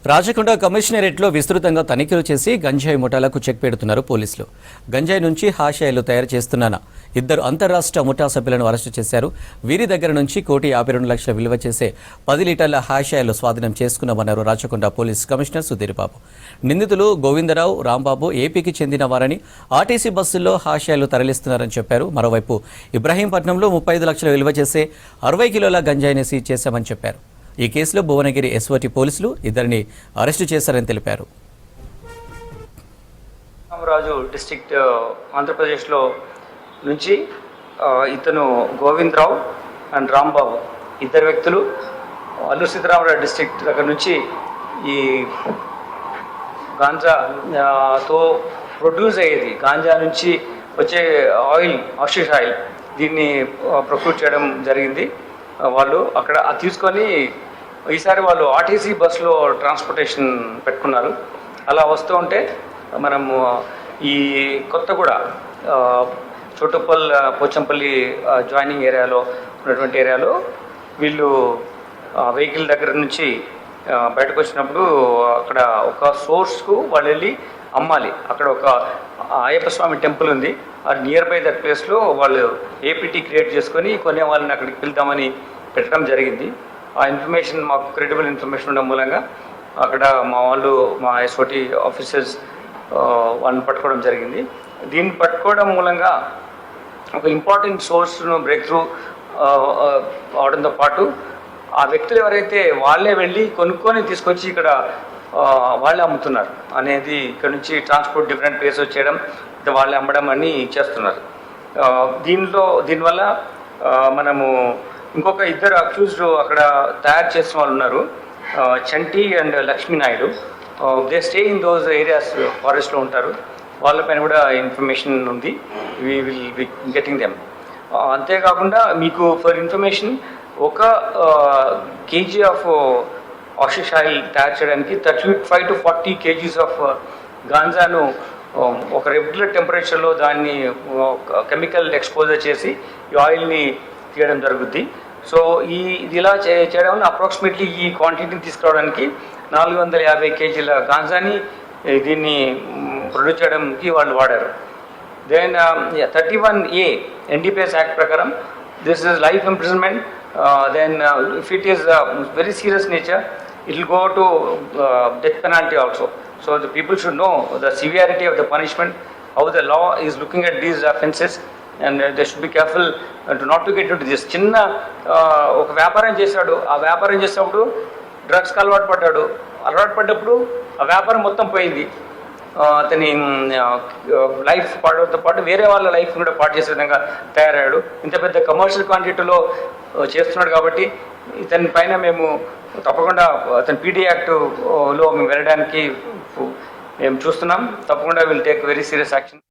రాచకొండ కమిషనరేట్లో విస్తృతంగా తనిఖీలు చేసి గంజాయి ముఠాలకు చెక్ పెడుతున్నారు పోలీసులు. గంజాయి నుంచి హాషాయిలు తయారు చేస్తున్న ఇద్దరు అంతర్రాష్ట్ర ముఠా సభ్యులను అరెస్టు చేశారు. వీరి దగ్గర నుంచి 1,52,00,000 విలువ చేసే 10 లీటర్ల హాషాయిలు స్వాధీనం చేసుకున్నామన్నారు రాచకొండ పోలీస్ కమిషనర్ సుధీర్ బాబు. నిందితులు గోవిందరావు, రాంబాబు ఏపీకి చెందిన వారని, ఆర్టీసీ బస్సుల్లో హాషాయిలు తరలిస్తున్నారని చెప్పారు. మరోవైపు ఇబ్రహీంపట్నంలో 35 లక్షల విలువ చేసే 60 కిలోల గంజాయిని సీజ్ చేశామని చెప్పారు. ఈ కేసులో భువనగిరి ఎస్ఓటీ పోలీసులు ఇద్దరిని అరెస్టు చేశారని తెలిపారు. రాజు డిస్ట్రిక్ట్ ఆంధ్రప్రదేశ్లో నుంచి ఇతను గోవిందరావు అండ్ రాంబాబు ఇద్దరు వ్యక్తులు అల్లూరు సీతారామరాజు డిస్ట్రిక్ట్ దగ్గర నుంచి ఈ గాంజాతో ప్రొడ్యూస్ అయ్యేది, గాంజా నుంచి వచ్చే ఆయిల్, ఆషిష్ ఆయిల్, దీన్ని ప్రొక్యూర్ చేయడం జరిగింది. వాళ్ళు అక్కడ తీసుకొని ఈసారి వాళ్ళు ఆర్టీసీ బస్సులో ట్రాన్స్పోర్టేషన్ పెట్టుకున్నారు. అలా వస్తూ ఉంటే మనము ఈ కొత్తగూడ చోటుప్పల్ పోచంపల్లి జాయినింగ్ ఏరియాలో ఉన్నటువంటి ఏరియాలో వీళ్ళు వెహికల్ దగ్గర నుంచి బయటకు వచ్చినప్పుడు అక్కడ ఒక సోర్స్కు వాళ్ళు వెళ్ళి అమ్మాలి. అక్కడ ఒక అయ్యప్ప స్వామి టెంపుల్ ఉంది. ఆ నియర్ బై దట్ ప్లేస్లో వాళ్ళు ఏపీటీ క్రియేట్ చేసుకొని కొనే వాళ్ళని అక్కడికి పిలుద్దామని పెట్టడం జరిగింది. ఆ ఇన్ఫర్మేషన్ మాకు క్రెడిబుల్ ఇన్ఫర్మేషన్ ఉండడం మూలంగా అక్కడ మా వాళ్ళు, మా ఎస్ఓటీ ఆఫీసర్స్ వాళ్ళని పట్టుకోవడం జరిగింది. దీన్ని పట్టుకోవడం మూలంగా ఒక ఇంపార్టెంట్ సోర్స్ను బ్రేక్ త్రూ అవడంతో పాటు ఆ వ్యక్తులు ఎవరైతే వాళ్ళే వెళ్ళి కొనుక్కొని తీసుకొచ్చి ఇక్కడ వాళ్ళే అమ్ముతున్నారు అనేది, ఇక్కడ నుంచి ట్రాన్స్పోర్ట్ డిఫరెంట్ ప్లేసెస్ చేయడం, వాళ్ళే అమ్మడం అని చేస్తున్నారు. దీనివల్ల మనము ఇంకొక ఇద్దరు అక్యూజ్డ్ అక్కడ తయారు చేసిన వాళ్ళు ఉన్నారు, Chanti and Lakshmi Naidu. They stay in those areas, ఫారెస్ట్లో ఉంటారు. వాళ్ళపైన కూడా ఇన్ఫర్మేషన్ ఉంది. We will be getting them. అంతేకాకుండా మీకు ఫర్ ఇన్ఫర్మేషన్, ఒక కేజీ ఆఫ్ ఆషిష్ ఆయిల్ తయారు చేయడానికి 35 to 40 kgs ఆఫ్ గాంజాను ఒక రెగ్యులర్ టెంపరేచర్లో దాన్ని కెమికల్ ఎక్స్పోజర్ చేసి ఈ ఆయిల్ని తీయడం జరుగుద్ది. సో ఇది ఇలా చేయడం వల్ల అప్రాక్సిమేట్లీ ఈ క్వాంటిటీని తీసుకురావడానికి 450 kgల గాంజాని దీన్ని ప్రొడ్యూస్ చేయడానికి వాళ్ళు వాడారు. దెన్ 31A NDPS యాక్ట్ ప్రకారం this is life imprisonment. Then if it is very serious nature, it will go to death penalty also. So the people should know the severity of the punishment, how the law is looking at these offences, and they should be careful to not to get into this. చిన్న ఒక వ్యాపారం చేశాడు, ఆ వ్యాపారం చేసినప్పుడు డ్రగ్స్కి అలవాటు పడ్డప్పుడు ఆ వ్యాపారం మొత్తం పోయింది. అతని లైఫ్ పాడడంతో పాటు వేరే వాళ్ళ లైఫ్ కూడా పాడు చేసే విధంగా తయారయ్యాడు. ఇంత పెద్ద కమర్షియల్ క్వాంటిటీలో చేస్తున్నాడు కాబట్టి ఇతని పైన మేము తప్పకుండా అతని పీడీ యాక్ట్లో మేము వెళ్ళడానికి మేము చూస్తున్నాం. తప్పకుండా will take very serious action.